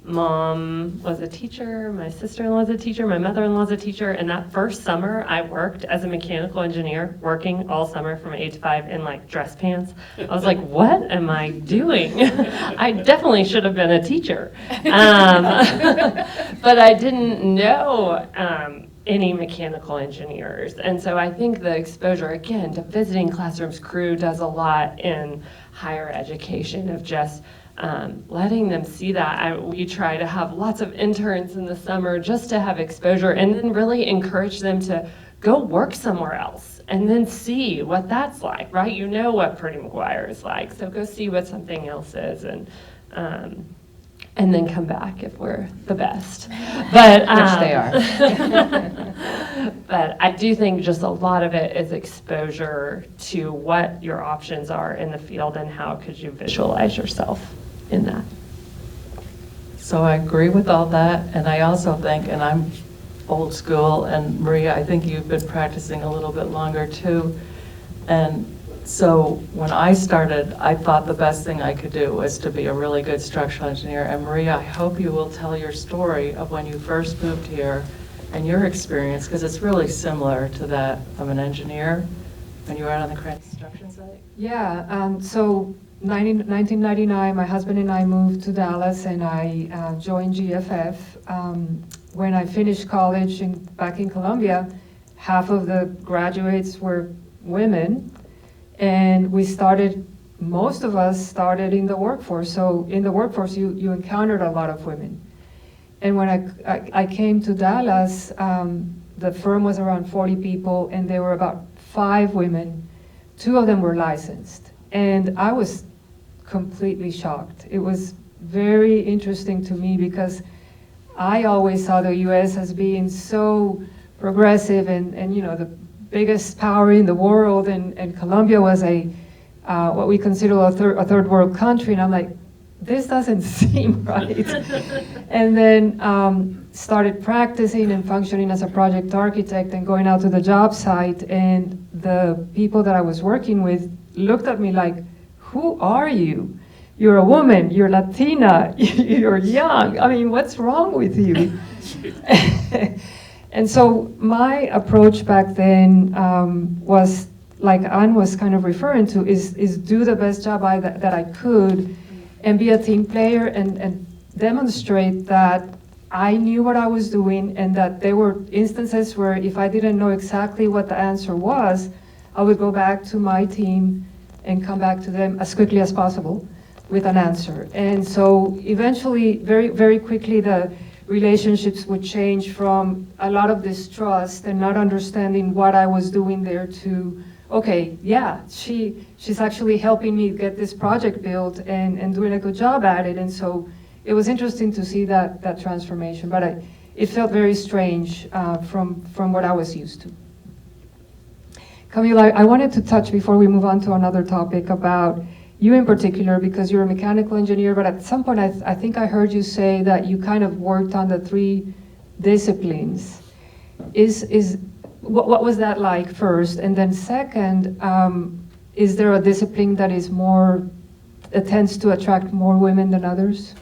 mom was a teacher, my sister-in-law was a teacher, my mother-in-law was a teacher, and that first summer I worked as a mechanical engineer, working all summer from 8 to 5 in like dress pants. I was like, what am I doing? I definitely should have been a teacher. But I didn't know any mechanical engineers. And so I think the exposure, again, to visiting classrooms, Crew does a lot in higher education of just letting them see that. We try to have lots of interns in the summer just to have exposure and then really encourage them to go work somewhere else and then see what that's like, right? You know what Purdy McGuire is like, so go see what something else is and then come back if we're the best. But, Which they are. But I do think just a lot of it is exposure to what your options are in the field and how could you visualize yourself in that. So I agree with all that, and I also think, and I'm old school, and Maria, I think you've been practicing a little bit longer too. And so when I started, I thought the best thing I could do was to be a really good structural engineer. And Maria, I hope you will tell your story of when you first moved here and your experience, because it's really similar to that of an engineer when you were out on the construction site. Yeah, so 1999, my husband and I moved to Dallas, and I joined GFF. When I finished college back in Columbia, half of the graduates were women, and most of us started in the workforce. So in the workforce, you encountered a lot of women. And when I came to Dallas, the firm was around 40 people, and there were about 5 women. 2 of them were licensed. And I was completely shocked. It was very interesting to me because I always saw the U.S. as being so progressive and you know, the biggest power in the world, and Colombia was what we consider a third world country, and I'm like, this doesn't seem right. And then started practicing and functioning as a project architect and going out to the job site, and the people that I was working with looked at me like, who are you? You're a woman, you're Latina, you're young. I mean, what's wrong with you? And so my approach back then was, like Ann was kind of referring to, is do the best job that I could and be a team player and demonstrate that I knew what I was doing, and that there were instances where if I didn't know exactly what the answer was, I would go back to my team and come back to them as quickly as possible with an answer. And so eventually, very, very quickly, the relationships would change from a lot of distrust and not understanding what I was doing there to, okay, yeah, she's actually helping me get this project built and doing a good job at it. And so it was interesting to see that transformation, but it felt very strange from what I was used to. Camila, I wanted to touch, before we move on to another topic, about you in particular, because you're a mechanical engineer, but at some point I think I heard you say that you kind of worked on the 3 disciplines. What was that like first? And then second, is there a discipline that is tends to attract more women than others?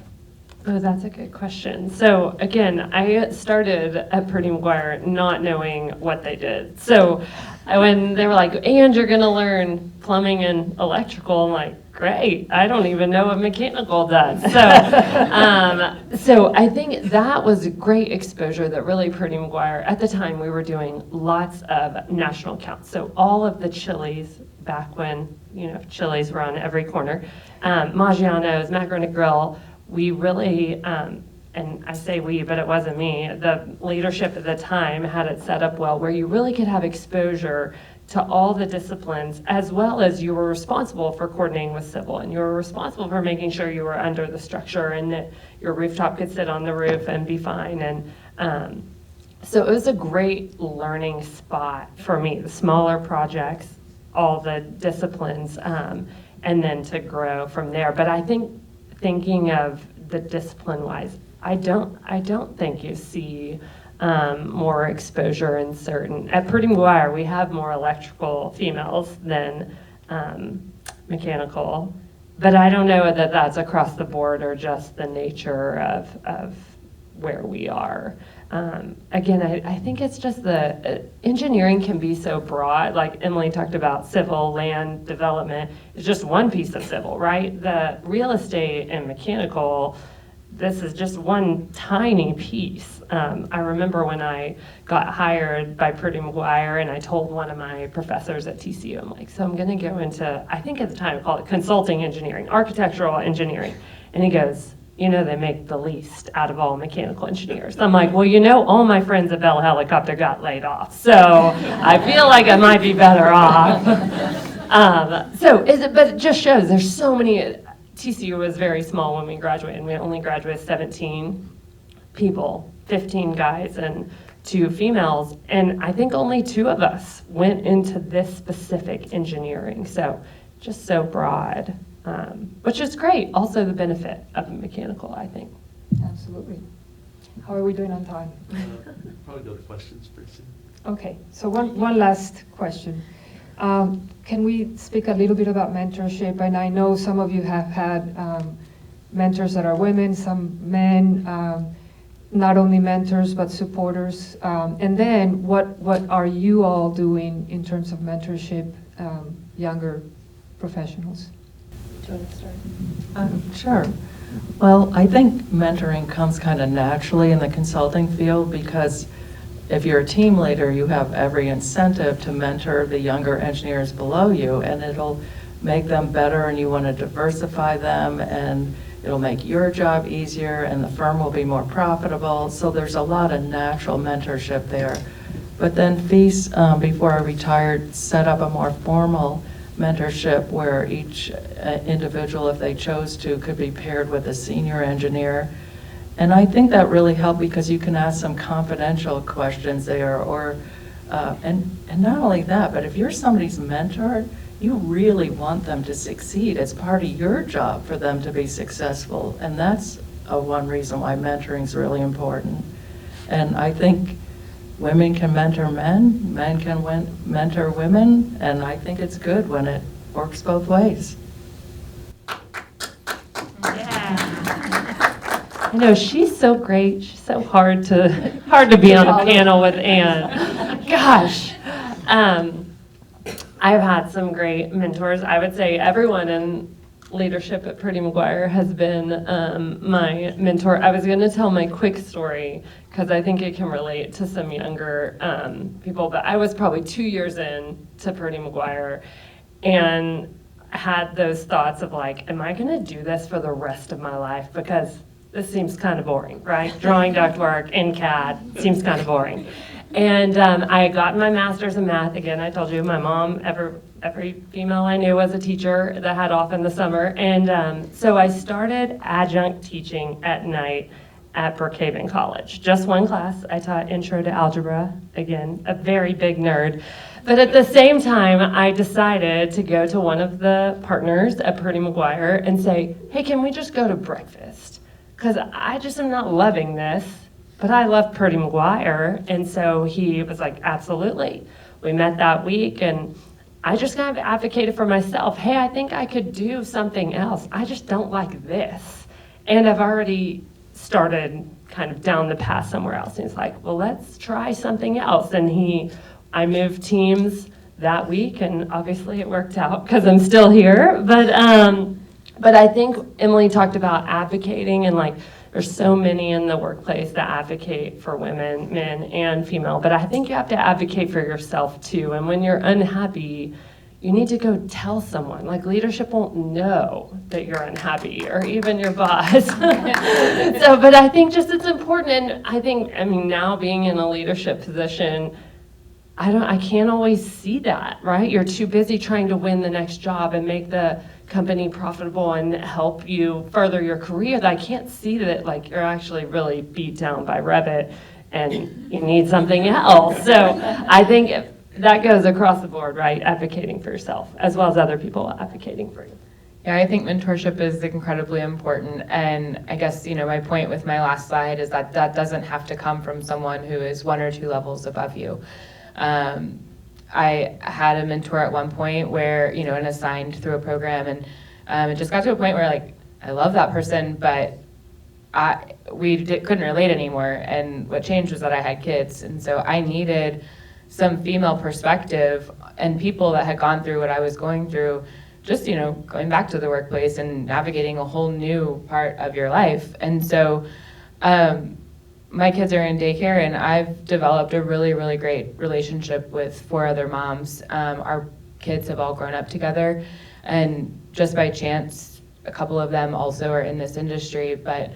Oh, that's a good question. So again, I started at Purdy McGuire not knowing what they did. So when they were like, and you're gonna learn plumbing and electrical, I'm like, great, I don't even know what mechanical does. So, so I think that was great exposure that really Purdy McGuire, at the time we were doing lots of national accounts. So all of the Chili's, back when, you know, Chili's were on every corner, Maggiano's, Macaroni Grill, we really, and I say we, but it wasn't me, the leadership at the time had it set up well where you really could have exposure to all the disciplines, as well as you were responsible for coordinating with civil, and you were responsible for making sure you were under the structure and that your rooftop could sit on the roof and be fine. And so it was a great learning spot for me, the smaller projects, all the disciplines, and then to grow from there. But I think thinking of the discipline-wise, I don't think you see more exposure in certain, at Purdy McGuire, we have more electrical females than mechanical, but I don't know that that's across the board or just the nature of where we are. Again, I think it's just the engineering can be so broad. Like Emily talked about, civil land development is just one piece of civil, right? The real estate and mechanical, this is just one tiny piece. I remember when I got hired by Purdy McGuire, and I told one of my professors at TCU, I'm like, so I'm going to go into, I think at the time I called it consulting engineering, architectural engineering. And he goes, you know, they make the least out of all mechanical engineers. I'm like, well, you know, all my friends at Bell Helicopter got laid off, so I feel like I might be better off. But it just shows there's so many. TCU was very small when we graduated, and we only graduated 17 people, 15 guys and 2 females, and I think only 2 of us went into this specific engineering, so just so broad. Which is great, also the benefit of mechanical, I think. Absolutely. How are we doing on time? Probably go to questions pretty soon. Okay, so one last question. Can we speak a little bit about mentorship? And I know some of you have had mentors that are women, some men, not only mentors, but supporters. And then what are you all doing in terms of mentorship, younger professionals? Do you want to start? Sure. Well, I think mentoring comes kind of naturally in the consulting field because if you're a team leader, you have every incentive to mentor the younger engineers below you, and it'll make them better, and you want to diversify them, and it'll make your job easier, and the firm will be more profitable. So there's a lot of natural mentorship there. But then FEAS, before I retired, set up a more formal mentorship where each individual, if they chose to, could be paired with a senior engineer. And I think that really helped because you can ask some confidential questions there, or and not only that, but if you're somebody's mentor, you really want them to succeed. It's part of your job for them to be successful, and that's one reason why mentoring is really important. And I think women can mentor men, men can mentor women, and I think it's good when it works both ways. I know, she's so great. She's so hard to be on a panel with Ann. Gosh. I've had some great mentors. I would say everyone in leadership at Purdy McGuire has been my mentor. I was going to tell my quick story because I think it can relate to some younger people, but I was probably 2 years in to Purdy McGuire and had those thoughts of like, am I going to do this for the rest of my life? Because this seems kind of boring, right? Drawing ductwork in CAD seems kind of boring. And I got my master's in math. Again, I told you, my mom, every female I knew was a teacher that had off in the summer. And so I started adjunct teaching at night at Brookhaven College. Just one class. I taught Intro to Algebra. Again, a very big nerd. But at the same time, I decided to go to one of the partners at Purdy McGuire and say, hey, can we just go to breakfast? Because I just am not loving this, but I love Purdy McGuire. And so he was like, absolutely. We met that week, and I just kind of advocated for myself. Hey, I think I could do something else. I just don't like this. And I've already started kind of down the path somewhere else. And he's like, well, let's try something else. And I moved teams that week, and obviously it worked out because I'm still here. But I think Emily talked about advocating, and like there's so many in the workplace that advocate for women, men, and female. But I think you have to advocate for yourself too. And when you're unhappy, you need to go tell someone. Like leadership won't know that you're unhappy, or even your boss. But I think just it's important. And I mean, now being in a leadership position, I can't always see that, right? You're too busy trying to win the next job and make the company profitable and help you further your career, that I can't see that like you're actually really beat down by Revit and you need something else. So I think that goes across the board, right? Advocating for yourself as well as other people advocating for you. Yeah, I think mentorship is incredibly important. And I guess, my point with my last slide is that that doesn't have to come from someone who is 1 or 2 levels above you. I had a mentor at one point where, and assigned through a program, and it just got to a point where, like, I love that person, but couldn't relate anymore. And what changed was that I had kids. And so I needed some female perspective and people that had gone through what I was going through, just, going back to the workplace and navigating a whole new part of your life. And so my kids are in daycare, and I've developed a really, really great relationship with 4 other moms. Our kids have all grown up together, and just by chance, a couple of them also are in this industry, but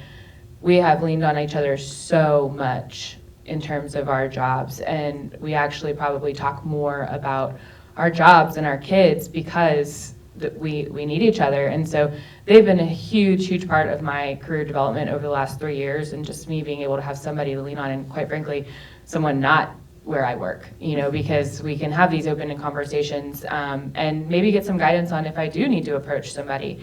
we have leaned on each other so much in terms of our jobs, and we actually probably talk more about our jobs and our kids because we need each other. And so they've been a huge part of my career development over the last 3 years, and just me being able to have somebody to lean on, and quite frankly, someone not where I work, because we can have these open conversations, and maybe get some guidance on if I do need to approach somebody.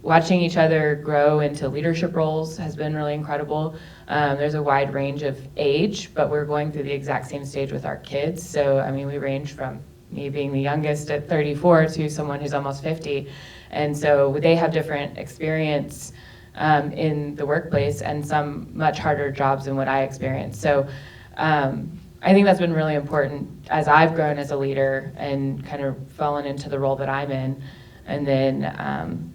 Watching each other grow into leadership roles has been really incredible. There's a wide range of age, but we're going through the exact same stage with our kids. So, we range from me being the youngest at 34 to someone who's almost 50. And so they have different experience in the workplace and some much harder jobs than what I experienced. So I think that's been really important as I've grown as a leader and kind of fallen into the role that I'm in. And then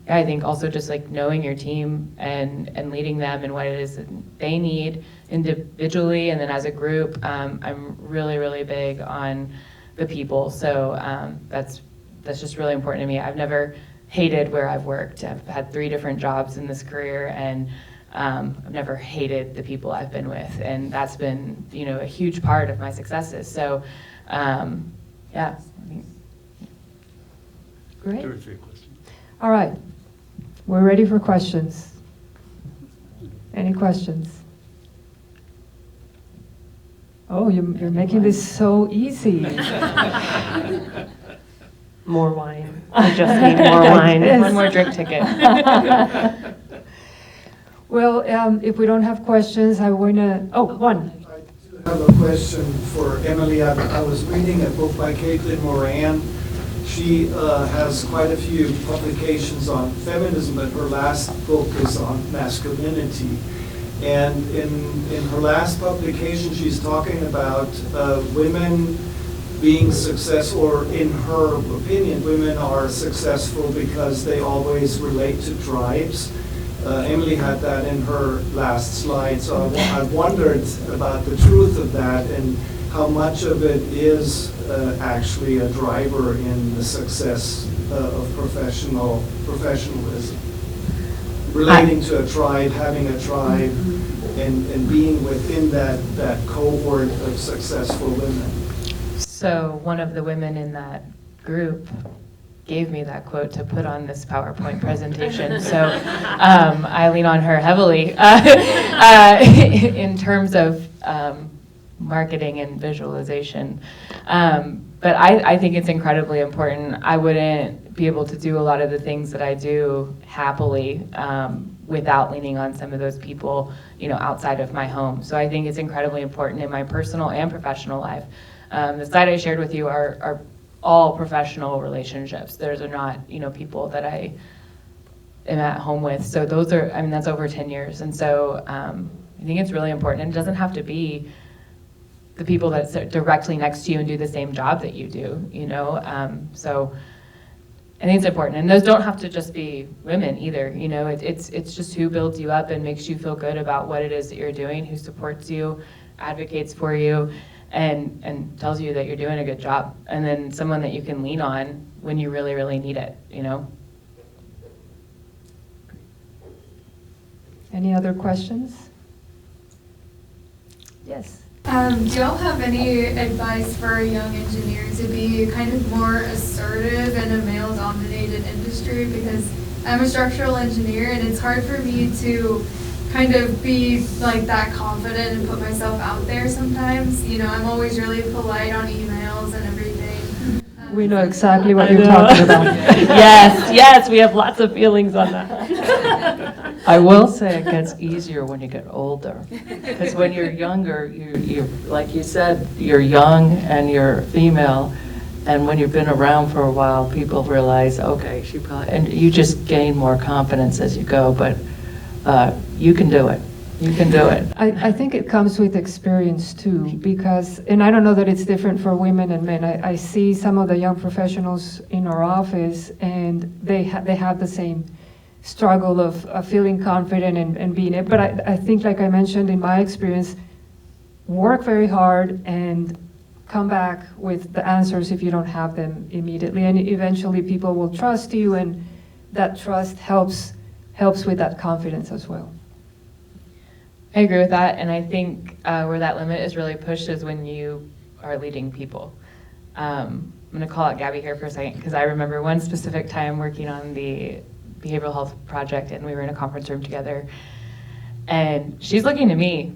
I think also just like knowing your team and leading them and what it is that they need individually and then as a group. I'm really, really big on the people. So that's just really important to me. I've never hated where I've worked. I've had 3 different jobs in this career, and I've never hated the people I've been with. And that's been, a huge part of my successes. So yeah. Great. 2 or 3 questions. All right. We're ready for questions. Any questions? Oh, you're making this so easy. More wine. I just need more wine. Yes. One more drink ticket. Well, if we don't have questions, I want to, one. I do have a question for Emily. I was reading a book by Caitlin Moran. She has quite a few publications on feminism, but her last book is on masculinity. And in her last publication, she's talking about women being successful, or in her opinion, women are successful because they always relate to tribes. Emily had that in her last slide, so I wondered about the truth of that and how much of it is actually a driver in the success of professionalism. Relating to a tribe, having a tribe, and being within that cohort of successful women. So one of the women in that group gave me that quote to put on this PowerPoint presentation. So I lean on her heavily in terms of marketing and visualization. But I think it's incredibly important. I wouldn't be able to do a lot of the things that I do happily without leaning on some of those people, outside of my home. So I think it's incredibly important in my personal and professional life. The slide I shared with you are all professional relationships. Those are not, people that I am at home with. So those are, that's over 10 years. And so I think it's really important. And it doesn't have to be the people that sit directly next to you and do the same job that you do, So I think it's important. And those don't have to just be women either, it's just who builds you up and makes you feel good about what it is that you're doing, who supports you, advocates for you, and tells you that you're doing a good job. And then someone that you can lean on when you really, really need it, Any other questions? Yes. Do y'all have any advice for young engineers to be kind of more assertive in a male-dominated industry? Because I'm a structural engineer, and it's hard for me to kind of be like that confident and put myself out there sometimes. I'm always really polite on emails and everything. We know exactly what I you're know. talking about. Yes, we have lots of feelings on that. I will say it gets easier when you get older. Because when you're younger, you, like you said, you're young and you're female. And when you've been around for a while, people realize, okay, she probably, and you just gain more confidence as you go. But you can do it. You can do it. I think it comes with experience too, because, and I don't know that it's different for women and men. I see some of the young professionals in our office, and they have the same struggle of feeling confident and being it. But I think, like I mentioned in my experience, work very hard and come back with the answers if you don't have them immediately. And eventually people will trust you, and that trust helps with that confidence as well. I agree with that, and I think where that limit is really pushed is when you are leading people. I'm going to call out Gabby here for a second, because I remember one specific time working on the behavioral health project, and we were in a conference room together, and she's looking to me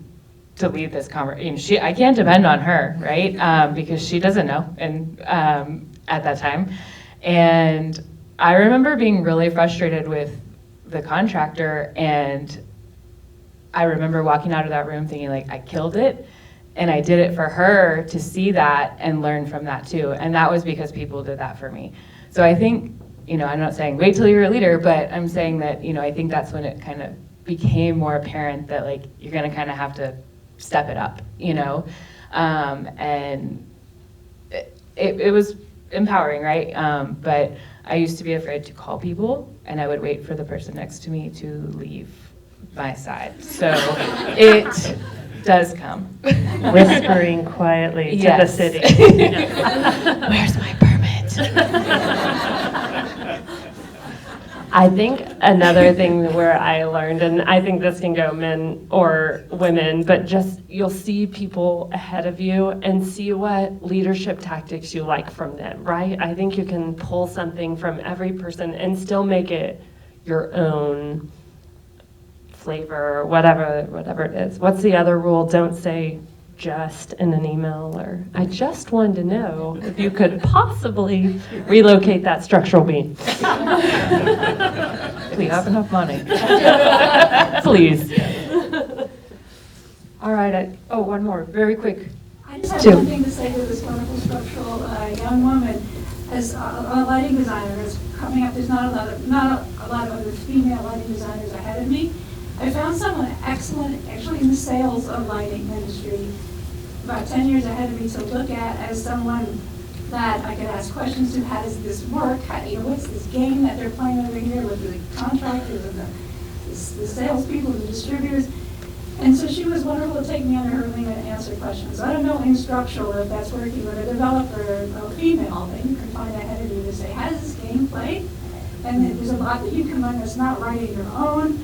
to lead this conversation. I can't depend on her, right? Because she doesn't know, and at that time. And I remember being really frustrated with the contractor, and I remember walking out of that room thinking, like, I killed it, and I did it for her to see that and learn from that too. And that was because people did that for me. So I think, I'm not saying wait till you're a leader, but I'm saying that, I think that's when it kind of became more apparent that, like, you're going to kind of have to step it up, and it was empowering, right? But I used to be afraid to call people, and I would wait for the person next to me to leave my side. So it does come. Whispering quietly to the Yes. city. Where's my permit? I think another thing where I learned, and I think this can go men or women, but just you'll see people ahead of you and see what leadership tactics you like from them, right? I think you can pull something from every person and still make it your own flavor, or whatever it is. What's the other rule? Don't say just in an email, or I just wanted to know if you could possibly relocate that structural beam. We have enough money. Please. All right, one more, very quick. I just have Two. one thing to say to this wonderful structural young woman. As a lighting designer is coming up, there's not a lot of other female lighting designers ahead of me. I found someone excellent, actually in the sales of lighting industry, about 10 years ahead of me to look at as someone that I could ask questions to. How does this work? What's this game that they're playing over here with the contractors and the salespeople, the distributors? And so she was wonderful to take me under her wing and answer questions. I don't know in structural if that's working with a developer or a female, then you can find ahead of you to say, how does this game play? And then there's a lot that you can learn that's not right in your own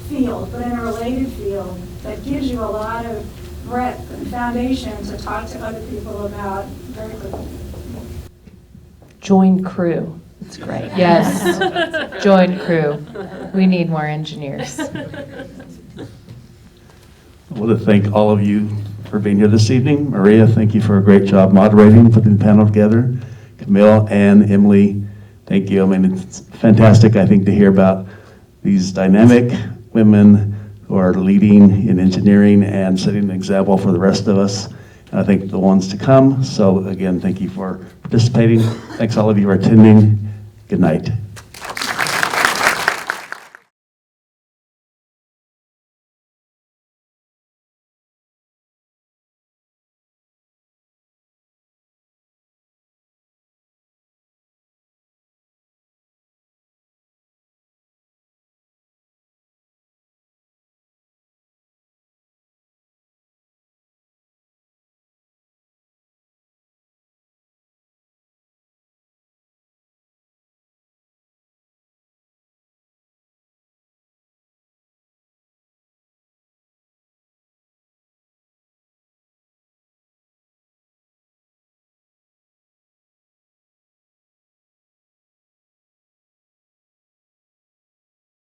field, but in a related field that gives you a lot of breadth and foundation to talk to other people about very quickly. Join crew. It's great. Yes, join crew. We need more engineers. I want to thank all of you for being here this evening. Maria, thank you for a great job moderating, putting the panel together. Camille and Emily, thank you. I mean, it's fantastic, I think, to hear about these dynamic women who are leading in engineering and setting an example for the rest of us. And I think the ones to come. So again, thank you for participating. Thanks all of you for attending. Good night.